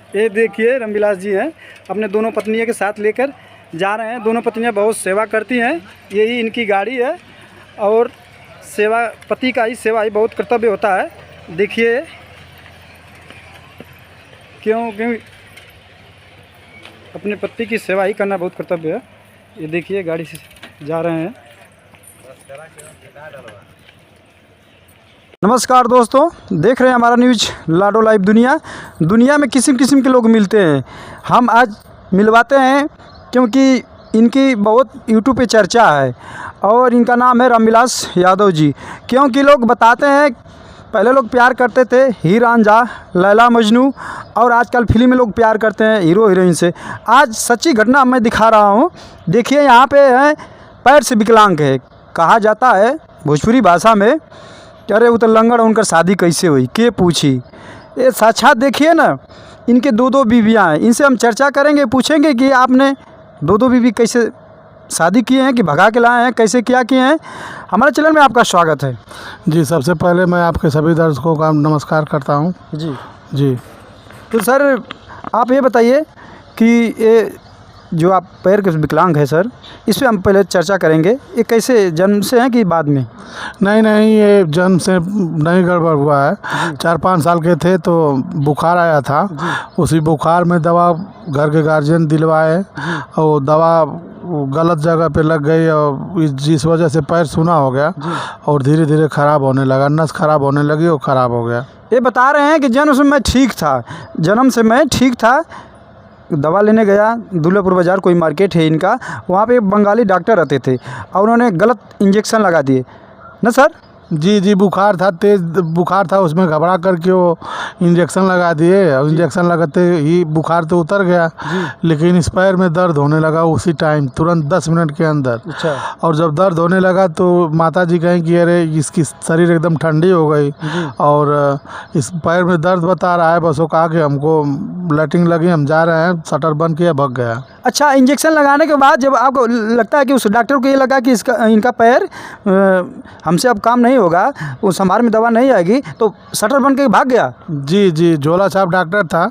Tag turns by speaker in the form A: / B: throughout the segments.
A: ये देखिए रामविलास जी हैं, अपने दोनों पत्नियों के साथ लेकर जा रहे हैं। दोनों पत्नियां बहुत सेवा करती हैं, यही इनकी गाड़ी है और सेवा, पति का ही सेवा ही बहुत कर्तव्य होता है। देखिए क्योंकि अपने पति की सेवा ही करना बहुत कर्तव्य है। ये देखिए गाड़ी से जा रहे हैं। नमस्कार दोस्तों, देख रहे हैं हमारा न्यूज लाडो लाइव दुनिया में किस्म किस्म के लोग मिलते हैं। हम आज मिलवाते हैं क्योंकि इनकी बहुत यूट्यूब पे चर्चा है और इनका नाम है रामविलास यादव जी। क्योंकि लोग बताते हैं पहले लोग प्यार करते थे हीर रांझा, लैला मजनू, और आजकल फिल्म में लोग प्यार करते हैं हीरो हीरोइन से। आज सच्ची घटना मैं दिखा रहा हूँ। देखिए यहाँ पे है, पैर से विकलांग है, कहा जाता है भोजपुरी भाषा में, अरे वो तो लंगड़, उनकर शादी कैसे हुई के पूछी। ये साक्षात देखिए ना, इनके दो बीवियाँ हैं। इनसे हम चर्चा करेंगे, पूछेंगे कि आपने दो बीवी कैसे शादी किए हैं, कि भगा के लाए हैं, कैसे क्या किए हैं। हमारे चैनल में आपका स्वागत है
B: जी। सबसे पहले मैं आपके सभी दर्शकों का नमस्कार करता हूं। जी।
A: तो सर आप ये बताइए कि ये जो आप पैर के विकलांग है सर, इस पर हम पहले चर्चा करेंगे। ये कैसे, जन्म से हैं कि बाद में?
B: नहीं, ये जन्म से नहीं, गड़बड़ हुआ है। 4-5 साल के थे तो बुखार आया था। उसी बुखार में दवा घर के गार्जियन दिलवाए और दवा गलत जगह पे लग गई और जिस वजह से पैर सूना हो गया और धीरे धीरे ख़राब होने लगा, नस ख़राब होने लगी और ख़राब हो गया।
A: ये बता रहे हैं कि जन्म से मैं ठीक था, जन्म से मैं ठीक था। दवा लेने गया, दुल्लापुर बाज़ार कोई मार्केट है इनका, वहाँ पे बंगाली डॉक्टर रहते थे और उन्होंने गलत इंजेक्शन लगा दिए ना सर?
B: जी, बुखार था, तेज़ बुखार था, उसमें घबरा करके वो इंजेक्शन लगा दिए और इंजेक्शन लगाते ही बुखार तो उतर गया, लेकिन इस पैर में दर्द होने लगा उसी टाइम, तुरंत 10 मिनट के अंदर।
A: अच्छा। और
B: जब दर्द होने लगा तो माता जी कहें कि अरे इसकी शरीर एकदम ठंडी हो गई और इस पैर में दर्द बता रहा है। बस वो कहा कि हमको लैट्रिन लगी, हम जा रहे हैं, शटर बंद किया, भग गया।
A: अच्छा, इंजेक्शन लगाने के बाद जब आपको लगता है कि उस डॉक्टर को ये लगा कि इनका पैर हमसे अब काम नहीं होगा, उस संभार में दवा नहीं आएगी, तो शटर बन के भाग गया?
B: जी, झोला छाप डॉक्टर था,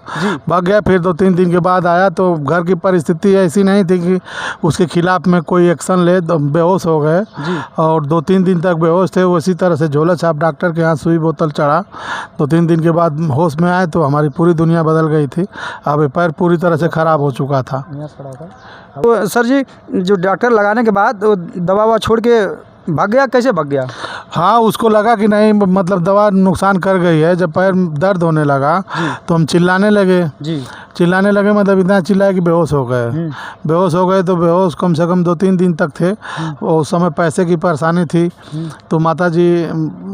B: भाग गया। फिर 2-3 दिन के बाद आया तो घर की परिस्थिति ऐसी नहीं थी कि उसके खिलाफ में कोई एक्शन ले, तो बेहोश हो गए और 2-3 दिन तक बेहोश थे। उसी तरह से झोला छाप डॉक्टर के यहाँ सुई बोतल चढ़ा। 2-3 दिन के बाद होश में आए तो हमारी पूरी दुनिया बदल गई थी। अब पैर पूरी तरह से ख़राब हो चुका था।
A: तो सर जी, जो डॉक्टर लगाने के बाद दवा छोड़ के भाग गया, कैसे भाग गया?
B: हाँ, उसको लगा कि नहीं, मतलब दवा नुकसान कर गई है। जब पैर दर्द होने लगा तो हम चिल्लाने लगे मतलब इतना चिल्लाए कि बेहोश हो गए। तो बेहोश कम से कम 2-3 दिन तक थे। और उस समय पैसे की परेशानी थी तो माता जी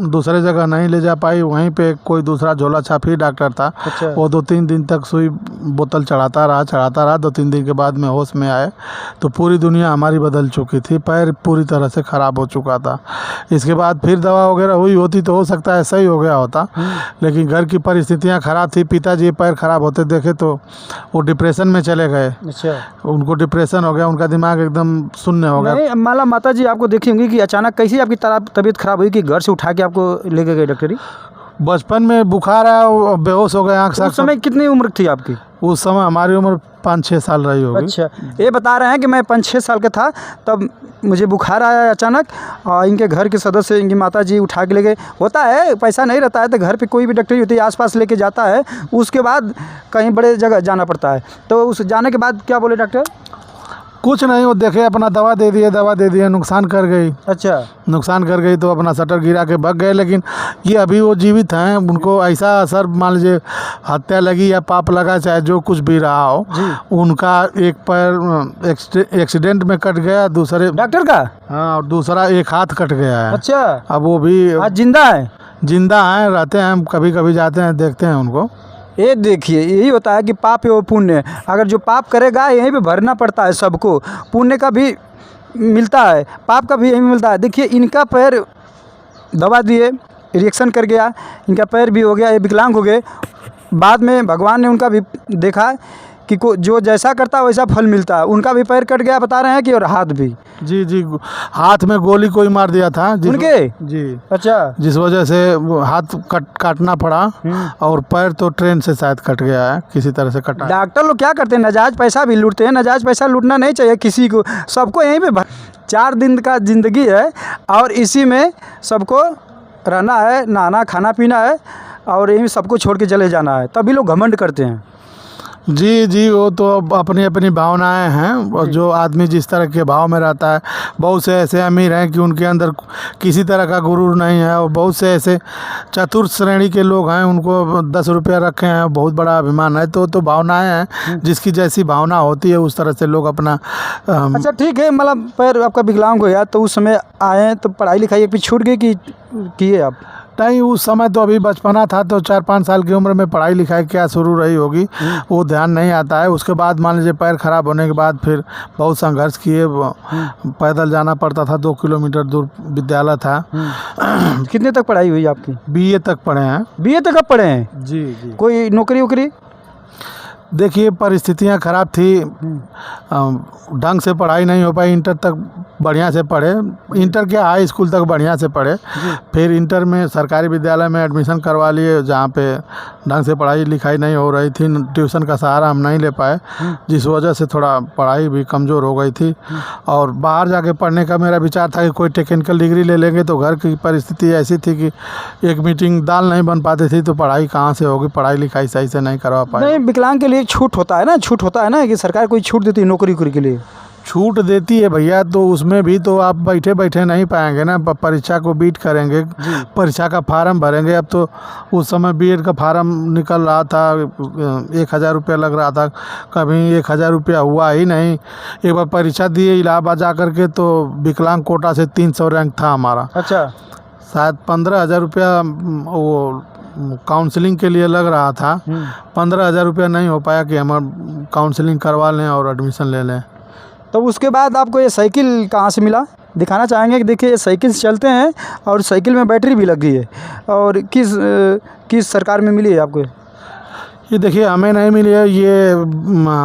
B: दूसरे जगह नहीं ले जा पाई, वहीं पे कोई दूसरा झोला छापी डॉक्टर था।
A: अच्छा।
B: वो 2-3 दिन तक सुई बोतल चढ़ाता रहा। 2-3 दिन के बाद में होश में आए तो पूरी दुनिया हमारी बदल चुकी थी, पैर पूरी तरह से ख़राब हो चुका था। इसके बाद फिर दवा वगैरह हुई होती तो हो सकता है सही हो गया होता, लेकिन घर की परिस्थितियां खराब थी। पिताजी पैर खराब होते देखे तो वो डिप्रेशन में चले गए।
A: अच्छा।
B: उनको डिप्रेशन हो गया, उनका दिमाग एकदम शून्य हो गया।
A: नहीं, माता जी आपको देखी होंगी कि अचानक कैसी आपकी तबीयत खराब हुई कि घर से उठा के आपको लेके गए डॉक्टरी?
B: बचपन में बुखार आया, बेहोश हो गए, आँख साफ।
A: उस समय कितनी उम्र थी आपकी?
B: उस समय हमारी उम्र 5-6 साल रही होगी।
A: अच्छा, ये बता रहे हैं कि मैं 5-6 साल का था तब मुझे बुखार आया अचानक, और इनके घर के सदस्य, इनकी माता जी उठा के ले गए। होता है, पैसा नहीं रहता है तो घर पे कोई भी डॉक्टरी होती है आसपास लेके जाता है, उसके बाद कहीं बड़े जगह जाना पड़ता है। तो उस जाने के बाद क्या बोले डॉक्टर?
B: कुछ नहीं, वो देखे अपना दवा दे दिए, नुकसान कर गई।
A: अच्छा।
B: नुकसान कर गई तो अपना शटर गिरा के भाग गए। लेकिन ये अभी वो जीवित हैं, उनको ऐसा असर, मान लीजिए हत्या लगी या पाप लगा, चाहे जो कुछ भी रहा हो, उनका एक पैर एक्सीडेंट में कट गया, दूसरे
A: डॉक्टर का?
B: हाँ, और दूसरा एक हाथ कट गया है।
A: अच्छा।
B: अब वो भी
A: आज जिंदा है?
B: जिंदा हैं, रहते हैं, कभी कभी जाते हैं, देखते हैं उनको।
A: ये देखिए, यही होता है कि पाप और पुण्य, अगर जो पाप करेगा यहीं पे भरना पड़ता है सबको, पुण्य का भी मिलता है, पाप का भी यहीं मिलता है। देखिए इनका पैर दवा दिए, रिएक्शन कर गया, इनका पैर भी हो गया, ये विकलांग हो गए। बाद में भगवान ने उनका भी देखा कि जो जैसा करता है वैसा फल मिलता है। उनका भी पैर कट गया बता रहे हैं कि, और हाथ भी।
B: जी जी, हाथ में गोली कोई मार दिया था
A: उनके।
B: जी।
A: अच्छा।
B: जिस वजह से हाथ काटना पड़ा, और पैर तो ट्रेन से शायद कट गया है, किसी तरह से कटा।
A: डॉक्टर लोग क्या करते हैं, नाजायज पैसा भी लूटते हैं। नाजायज पैसा लूटना नहीं चाहिए किसी को, सबको यहीं पे 4 दिन का ज़िंदगी है और इसी में सबको रहना है, नहाना खाना पीना है और यहीं सबको छोड़ के चले जाना है। तभी लोग घमंड करते हैं।
B: जी जी, वो तो अपनी अपनी भावनाएं हैं, और जो आदमी जिस तरह के भाव में रहता है। बहुत से ऐसे अमीर हैं कि उनके अंदर किसी तरह का गुरूर नहीं है, और बहुत से ऐसे चतुर्थ श्रेणी के लोग हैं, उनको 10 रुपया रखे हैं, बहुत बड़ा अभिमान है। तो भावनाएं हैं, जिसकी जैसी भावना होती है उस तरह से लोग अपना
A: अच्छा ठीक है, मतलब पैर आपका विकलांग हो गया तो उस समय आए तो पढ़ाई लिखाई एक भी छूट गई कि किए आप?
B: नहीं, उस समय तो अभी बचपना था, तो 4-5 साल की उम्र में पढ़ाई लिखाई क्या शुरू रही होगी, वो ध्यान नहीं आता है। उसके बाद मान लीजिए पैर खराब होने के बाद फिर बहुत संघर्ष किए, पैदल जाना पड़ता था, 2 किलोमीटर दूर विद्यालय था।
A: कितने तक पढ़ाई हुई आपकी?
B: BA तक पढ़े हैं।
A: BA तक आप पढ़े हैं?
B: जी जी।
A: कोई नौकरी वोकरी?
B: देखिए, परिस्थितियां खराब थी, ढंग से पढ़ाई नहीं हो पाई। इंटर तक बढ़िया से पढ़े, इंटर के हाई स्कूल तक बढ़िया से पढ़े। फिर इंटर में सरकारी विद्यालय में एडमिशन करवा लिए, जहाँ पे ढंग से पढ़ाई लिखाई नहीं हो रही थी। ट्यूशन का सहारा हम नहीं ले पाए, जिस वजह से थोड़ा पढ़ाई भी कमज़ोर हो गई थी। और बाहर जाके पढ़ने का मेरा विचार था कि कोई टेक्निकल डिग्री ले लेंगे, तो घर की परिस्थिति ऐसी थी कि एक मीटिंग दाल नहीं बन पाती थी, तो पढ़ाई कहाँ से होगी, पढ़ाई लिखाई सही से नहीं करवा पाए।
A: नहीं, विकलांग के लिए छूट होता है ना, छूट होता है ना कि सरकार कोई छूट देती है नौकरी के लिए?
B: छूट देती है भैया, तो उसमें भी तो आप बैठे बैठे नहीं पाएंगे ना, परीक्षा को बीट करेंगे, परीक्षा का फार्म भरेंगे। अब तो उस समय BED का फार्म निकल रहा था, 1000 रुपया लग रहा था, कभी 1000 रुपया हुआ ही नहीं। एक बार परीक्षा दिए इलाहाबाद जा कर के, तो विकलांग कोटा से 300 रैंक था हमारा।
A: अच्छा।
B: शायद 15,000 रुपया वो काउंसलिंग के लिए लग रहा था। 15,000 रुपया नहीं हो पाया कि हम काउंसलिंग करवा लें और एडमिशन ले लें।
A: तो उसके बाद आपको ये साइकिल कहाँ से मिला? दिखाना चाहेंगे कि देखिए ये साइकिल से चलते हैं और साइकिल में बैटरी भी लगी है। और किस सरकार में मिली है आपको?
B: ये देखिए, हमें नहीं मिली है ये।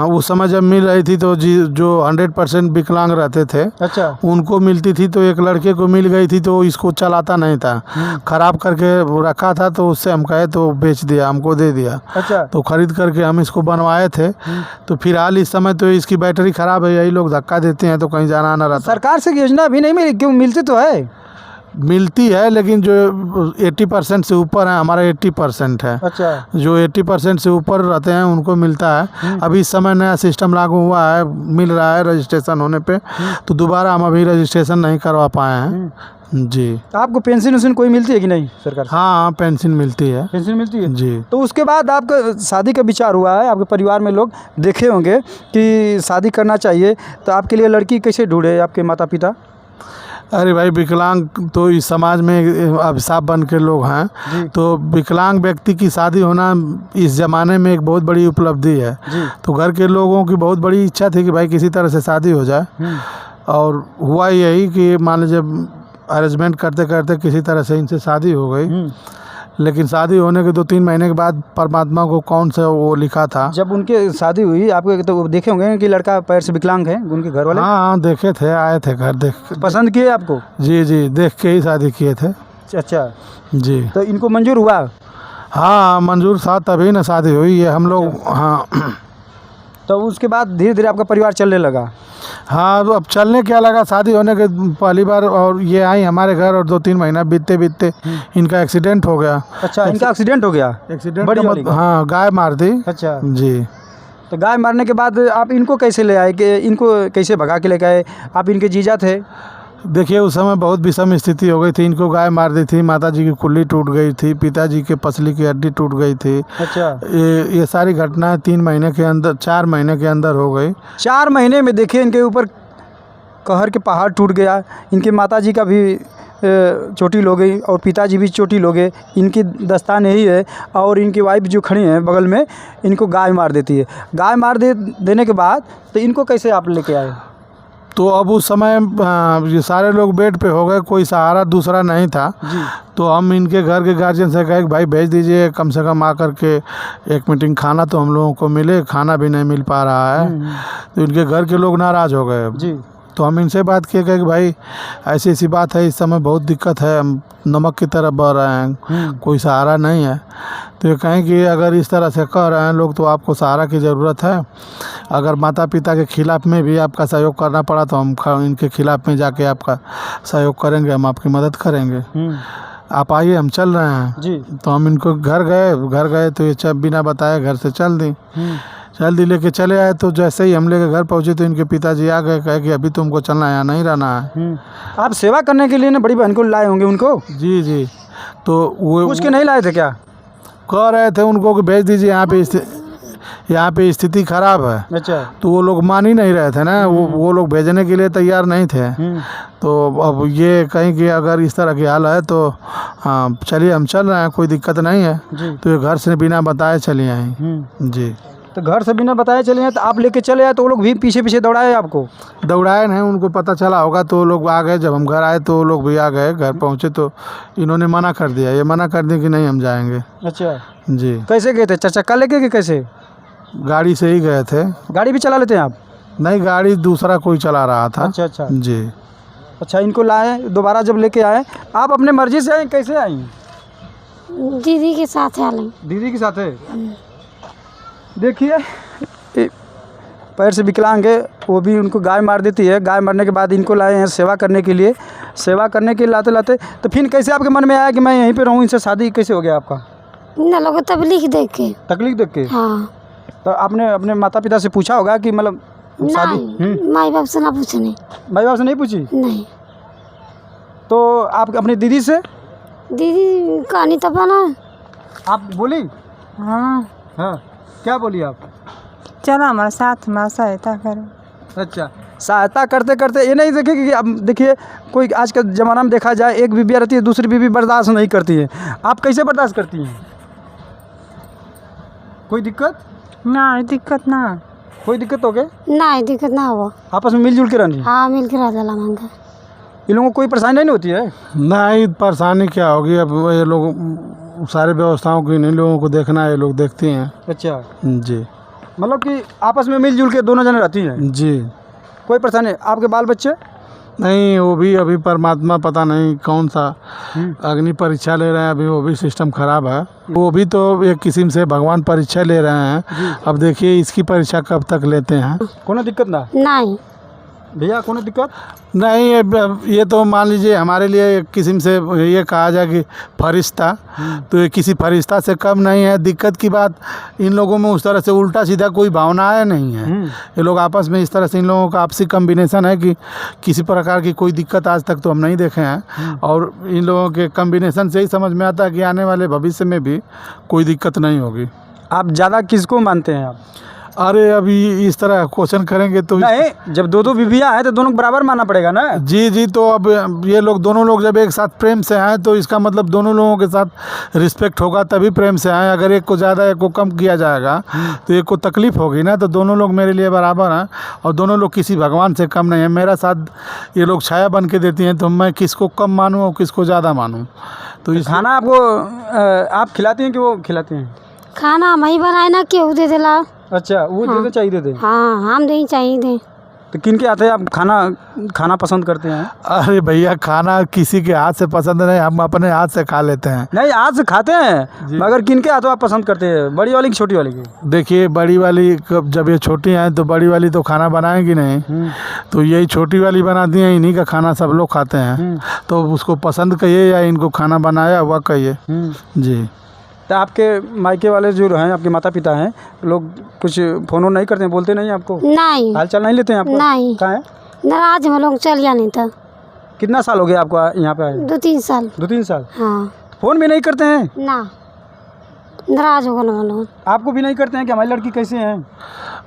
B: उस समय जब मिल रही थी तो जो 100% विकलांग रहते थे, अच्छा, उनको मिलती थी। तो एक लड़के को मिल गई थी, तो इसको चलाता नहीं था, ख़राब करके रखा था। तो उससे हम कहे तो बेच दिया, हमको दे दिया। अच्छा। तो ख़रीद करके हम इसको बनवाए थे। तो फिलहाल इस समय तो इसकी बैटरी ख़राब है, यही लोग धक्का देते हैं, तो कहीं जाना आना रहता।
A: सरकार से योजना भी नहीं मिली? क्यों, मिलती तो है,
B: मिलती है, लेकिन जो 80% से ऊपर है, हमारा 80% है। अच्छा। जो 80% से ऊपर रहते हैं उनको मिलता है। अभी इस समय नया सिस्टम लागू हुआ है, मिल रहा है रजिस्ट्रेशन होने पे। तो दोबारा हम अभी रजिस्ट्रेशन नहीं करवा पाए हैं। जी। आपको पेंशन वेंशन कोई मिलती है कि नहीं सरकार? हाँ, पेंशन मिलती है। पेंशन मिलती है जी।
A: तो उसके बाद आपका शादी का विचार हुआ है? आपके परिवार में लोग देखे होंगे कि शादी करना चाहिए, तो आपके लिए लड़की कैसे ढूंढे आपके माता पिता?
B: अरे भाई, विकलांग तो इस समाज में अभिशाप बन के लोग हैं। तो विकलांग व्यक्ति की शादी होना इस ज़माने में एक बहुत बड़ी उपलब्धि है। तो घर के लोगों की बहुत बड़ी इच्छा थी कि भाई किसी तरह से शादी हो जाए। और हुआ यही कि मान लीजिए अरेंजमेंट करते करते किसी तरह से इनसे शादी हो गई। लेकिन शादी होने के 2-3 महीने के बाद परमात्मा को कौन सा वो लिखा था।
A: जब उनके शादी हुई आपके, तो देखे होंगे कि लड़का पैर से विकलांग है, उनके घर वाले?
B: हाँ, देखे थे, आए थे घर, देख
A: पसंद किए आपको? जी
B: जी, देख के ही शादी किए थे।
A: अच्छा
B: जी।
A: तो इनको मंजूर हुआ?
B: हाँ, मंजूर था, तभी ना शादी हुई है हम लोग। हाँ।
A: तो उसके बाद धीरे धीरे आपका परिवार चलने लगा?
B: हाँ, अब चलने क्या लगा, शादी होने के पहली बार और ये आई हमारे घर, और 2-3 महीना बीतते बीतते इनका एक्सीडेंट हो गया। अच्छा, इनका एक्सीडेंट हो गया? एक्सीडेंट, हाँ, गाय मार दी। अच्छा जी।
A: तो गाय मारने के बाद आप इनको कैसे ले आए, कि इनको कैसे भगा के लेके आए? आप इनके जीजा थे?
B: देखिए, उस समय बहुत विषम स्थिति हो गई थी। इनको गाय मार दी थी, माता जी की कुल्ली टूट गई थी, पिताजी के पसली की हड्डी टूट गई थी। अच्छा। ये सारी घटनाएं 3 महीने के अंदर, 4 महीने के अंदर हो गई।
A: 4 महीने में देखिए इनके ऊपर कहर के पहाड़ टूट गया। इनके माता जी का भी चोटिल हो गई और पिताजी भी चोटिल हो गए। इनकी दस्तान यही है। और इनकी वाइफ जो खड़ी हैं बगल में, इनको गाय मार देती है। गाय मार देने के बाद तो इनको कैसे आप लेके आए?
B: तो अब उस समय ये सारे लोग बेड पे हो गए, कोई सहारा दूसरा नहीं था
A: जी।
B: तो हम इनके घर के गार्जियन से कहे कि भाई भेज दीजिए, कम से कम आकर के एक मीटिंग खाना तो हम लोगों को मिले, खाना भी नहीं मिल पा रहा है। तो इनके घर के लोग नाराज़ हो गए
A: जी।
B: तो हम इनसे बात किए कि भाई ऐसी ऐसी बात है, इस समय बहुत दिक्कत है, हम नमक की तरफ बह रहे हैं, कोई सहारा नहीं है। तो ये कहें कि अगर इस तरह से कह रहे हैं लोग तो आपको सहारा की ज़रूरत है, अगर माता पिता के खिलाफ़ में भी आपका सहयोग करना पड़ा तो हम इनके खिलाफ़ में जाके आपका सहयोग करेंगे, हम आपकी मदद करेंगे, आप आइए, हम चल रहे हैं
A: जी।
B: तो हम इनको घर गए तो ये बिना बताए घर से चल दी लेके चले आए। तो जैसे ही हम लेके घर पहुँचे तो इनके पिताजी आ गए, कहे कि अभी तुमको चलना है, यहाँ नहीं रहना है।
A: आप सेवा करने के लिए ना बड़ी बहन को लाए होंगे उनको?
B: जी जी। तो वो
A: पूछ के नहीं लाए थे क्या?
B: कह रहे थे उनको कि भेज दीजिए, यहाँ पे स्थिति खराब है।
A: अच्छा।
B: तो वो लोग मान ही नहीं रहे थे ना, वो लोग भेजने के लिए तैयार नहीं थे। तो अब ये कहीं कि अगर इस तरह की हाल है तो हाँ चलिए हम चल रहे हैं, कोई दिक्कत नहीं है। तो ये घर से बिना बताए चले आए। जी।
A: तो घर से बिना बताए चले हैं तो आप लेके चले आए तो वो लोग भी पीछे पीछे दौड़ाए आपको?
B: दौड़ाए नहीं, उनको पता चला होगा तो वो लोग आ गए। जब हम घर आए तो वो लोग भी आ गए, घर पहुँचे तो इन्होंने मना कर दिया, ये मना कर दिया कि नहीं हम जाएंगे।
A: अच्छा
B: जी।
A: कैसे गए थे? चार चक्का लेके कि कैसे?
B: गाड़ी से ही गए थे।
A: गाड़ी भी चला लेते हैं आप?
B: नहीं, गाड़ी दूसरा कोई चला रहा था।
A: अच्छा अच्छा
B: जी।
A: अच्छा, इनको लाए, दोबारा जब लेके आए, आप अपने मर्जी से आए, कैसे आई?
C: दीदी के साथ आए।
A: दीदी के साथ है। देखिए पैर से विकलांग है, वो भी उनको गाय मार देती है। गाय मारने के बाद इनको लाए हैं सेवा करने के लिए। सेवा करने के लाते लाते तो फिर कैसे आपके मन में आया कि मैं यहीं पे रहूँ? इनसे शादी कैसे हो गया आपका?
C: इन लोगों तकलीफ देख के।
A: तकलीफ देख के?
C: हाँ।
A: तो आपने अपने माता पिता से पूछा होगा कि मतलब शादी?
C: नहीं, माई बाप से ना पूछे। नहीं,
A: माई बाप से नहीं पूछी?
C: नहीं।
A: तो आप अपनी दीदी से?
C: दीदी कहानी तो बना।
A: आप बोली?
D: हाँ,
A: हाँ, क्या बोली आप?
D: चलो हमारे साथ, हमारा सहायता करो।
A: अच्छा, सहायता करते करते ये नहीं देखे कि अब देखिए कोई आज के ज़माना में देखा जाए, एक बीबी रहती है, दूसरी बीबी बर्दाश्त नहीं करती है। आप कैसे बर्दाश्त करती हैं? कोई दिक्कत?
D: ना दिक्कत ना।
A: कोई दिक्कत हो गए?
C: नहीं, दिक्कत ना हो।
A: आपस में मिलजुल के रहनी?
C: हाँ, मिल के रह जाला मांगा।
A: इन लोगों को कोई परेशानी नहीं होती है?
B: नहीं, परेशानी क्या होगी, अब ये लोग सारे व्यवस्थाओं की इन लोगों को देखना है, ये लोग देखती हैं।
A: अच्छा
B: जी।
A: मतलब कि आपस में मिलजुल के दोनों जने रहती हैं?
B: जी।
A: कोई परेशानी? आपके बाल बच्चे?
B: नहीं, वो भी अभी परमात्मा पता नहीं कौन सा अग्नि परीक्षा ले रहे हैं, अभी वो भी सिस्टम खराब है। वो भी तो एक किस्म से भगवान परीक्षा ले रहे हैं। अब देखिए इसकी परीक्षा कब तक लेते हैं।
A: कोनो दिक्कत ना?
C: नहीं
A: भैया, कोनो दिक्कत
B: नहीं। ये तो मान लीजिए हमारे लिए एक किस्म से ये कहा जाए कि फरिश्ता, तो ये किसी फरिश्ता से कम नहीं है। दिक्कत की बात इन लोगों में उस तरह से उल्टा सीधा कोई भावनाएं नहीं है। ये लोग आपस में इस तरह से इन लोगों का आपसी कम्बिनेशन है कि किसी प्रकार की कोई दिक्कत आज तक तो हम नहीं देखे हैं। और इन लोगों के कम्बिनेशन से ही समझ में आता है कि आने वाले भविष्य में भी कोई दिक्कत नहीं होगी।
A: आप ज़्यादा किसको मानते हैं आप?
B: अरे अभी इस तरह क्वेश्चन करेंगे तो
A: नहीं, जब दो दो बीवियाँ हैं तो दोनों को बराबर मानना पड़ेगा ना?
B: जी जी। तो अब ये लोग दोनों लोग जब एक साथ प्रेम से आए तो इसका मतलब दोनों लोगों के साथ रिस्पेक्ट होगा तभी प्रेम से आए। अगर एक को ज़्यादा एक को कम किया जाएगा तो एक को तकलीफ़ होगी ना। तो दोनों लोग मेरे लिए बराबर हैं और दोनों लोग किसी भगवान से कम नहीं है। मेरा साथ ये लोग छाया बन के देती हैं तो मैं किसको कम मानूँ और किसको ज़्यादा मानूँ? तो इस
A: खाना आपको आप खिलाती हैं कि वो खिलाते हैं?
C: खाना हम ही बनाए ना, केहू दे देला।
A: अच्छा, वो
C: हाँ।
A: दे चाहिए दे।
C: हाँ, हम नहीं चाहिए दे।
A: तो किन के आते हैं आप खाना पसंद करते हैं?
B: अरे भैया, खाना किसी के हाथ से पसंद नहीं, हम अपने हाथ से खा लेते हैं।
A: नहीं, हाथ से खाते हैं, मगर किन के हाथों आप पसंद करते हैं, बड़ी वाली की छोटी वाली की?
B: देखिए, बड़ी वाली जब ये छोटी हैं तो बड़ी वाली तो खाना बनाएंगी नहीं, तो यही छोटी वाली बनाती हैं। इन्हीं का खाना सब लोग खाते हैं। तो उसको पसंद कहिए या इनको खाना बनाया हुआ कहिए। जी।
A: तो आपके मायके वाले जो हैं, आपके माता पिता हैं, लोग कुछ फ़ोन नहीं करते हैं, बोलते नहीं आपको?
C: नहीं,
A: हाल चाल नहीं लेते हैं आपको?
C: नहीं।
A: कहाँ है?
C: नाराज हम लोग चल या नहीं था।
A: कितना साल हो गया आपको यहाँ पे आए?
C: 2-3 साल।
A: 2-3 साल?
C: हाँ।
A: फ़ोन भी नहीं करते हैं?
C: ना, नाराज हो गए लोग।
A: आपको भी नहीं करते हैं कि हमारी लड़की कैसे हैं?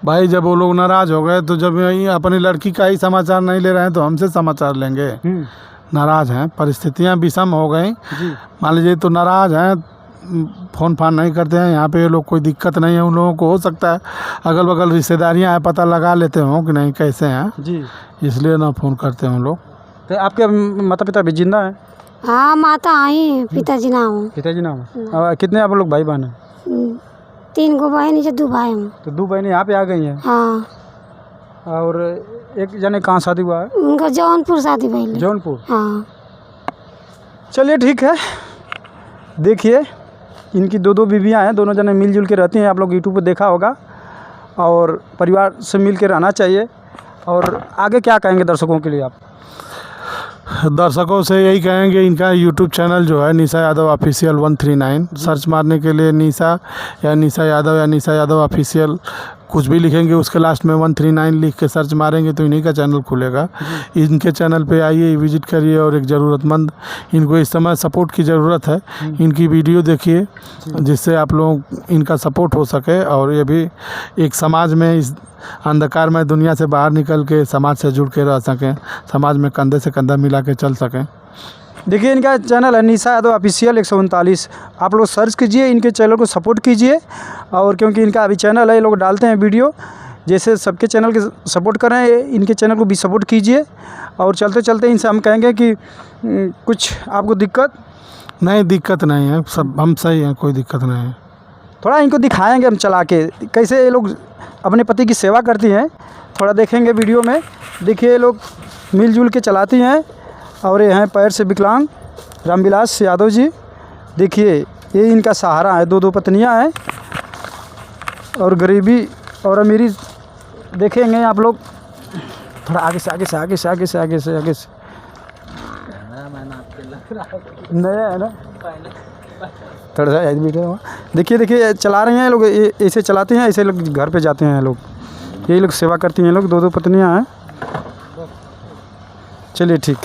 B: भाई, जब वो लोग नाराज़ हो गए तो जब यही अपनी लड़की का ही समाचार नहीं ले रहे हैं तो हमसे समाचार लेंगे? नाराज़ हैं, परिस्थितियाँ विषम हो गई। मान लीजिए तो नाराज़ हैं, फ़ोन फान नहीं करते हैं। यहाँ पे ये लोग कोई दिक्कत नहीं है उन लोगों को। हो सकता है अगल बगल रिश्तेदारियाँ हैं, पता लगा लेते हों कि नहीं कैसे हैं,
A: जी।
B: इसलिए ना फ़ोन करते हैं उन लोग।
A: तो आपके माता पिता भी जिंदा हैं?
C: हाँ माता आई, पिताजी ना हूँ।
A: पिताजी नाम है। कितने आप लोग भाई बहन हैं?
C: 3 गो बहन है, 2 भाई हूँ।
A: तो 2 बहनें यहाँ पे आ गई हैं।
C: हाँ।
A: और एक जने कहाँ शादी हुआ है?
C: उनका जौनपुर शादी भइल।
A: जौनपुर।
C: हाँ।
A: चलिए ठीक है। देखिए इनकी 2 बीवियाँ हैं, दोनों जने मिलजुल के रहती हैं। आप लोग यूट्यूब पर देखा होगा। और परिवार से मिल के रहना चाहिए। और आगे क्या कहेंगे दर्शकों के लिए आप?
B: दर्शकों से यही कहेंगे, इनका यूट्यूब चैनल जो है निशा यादव ऑफिशियल 139, सर्च मारने के लिए निशा यादव ऑफिशियल कुछ भी लिखेंगे, उसके लास्ट में 139 लिख के सर्च मारेंगे तो इन्हीं का चैनल खुलेगा। इनके चैनल पे आइए, विजिट करिए और एक ज़रूरतमंद, इनको इस समय सपोर्ट की ज़रूरत है, इनकी वीडियो देखिए जिससे आप लोग इनका सपोर्ट हो सके और ये भी एक समाज में इस अंधकार में दुनिया से बाहर निकल के समाज से जुड़ के रह सकें, समाज में कंधे से कंधा मिला के चल सकें।
A: देखिए इनका चैनल है निशा यादव ऑफिशियल 139। आप लोग सर्च कीजिए, इनके चैनल को सपोर्ट कीजिए। और क्योंकि इनका अभी चैनल है, ये लोग डालते हैं वीडियो, जैसे सबके चैनल के सपोर्ट कर रहे हैं, इनके चैनल को भी सपोर्ट कीजिए। और चलते चलते इनसे हम कहेंगे कि कुछ आपको दिक्कत
B: नहीं है, सब हम सही हैं, कोई दिक्कत नहीं है।
A: थोड़ा इनको दिखाएंगे हम चला के कैसे ये लोग अपने पति की सेवा करती हैं, थोड़ा देखेंगे वीडियो में। देखिए ये लोग मिलजुल के चलाती हैं। और ये हैं पैर से विकलांग रामविलास यादव जी। देखिए ये इनका सहारा है, 2 पत्नियां हैं। और गरीबी और अमीरी देखेंगे आप लोग। थोड़ा आगे से नया है ना, थोड़ा सा वीडियो। देखिए चला रहे हैं लोग, ऐसे चलाते हैं, ऐसे लोग घर पे जाते हैं लोग, यही लोग सेवा करती हैं लोग। 2 पत्नियां हैं। चलिए ठीक।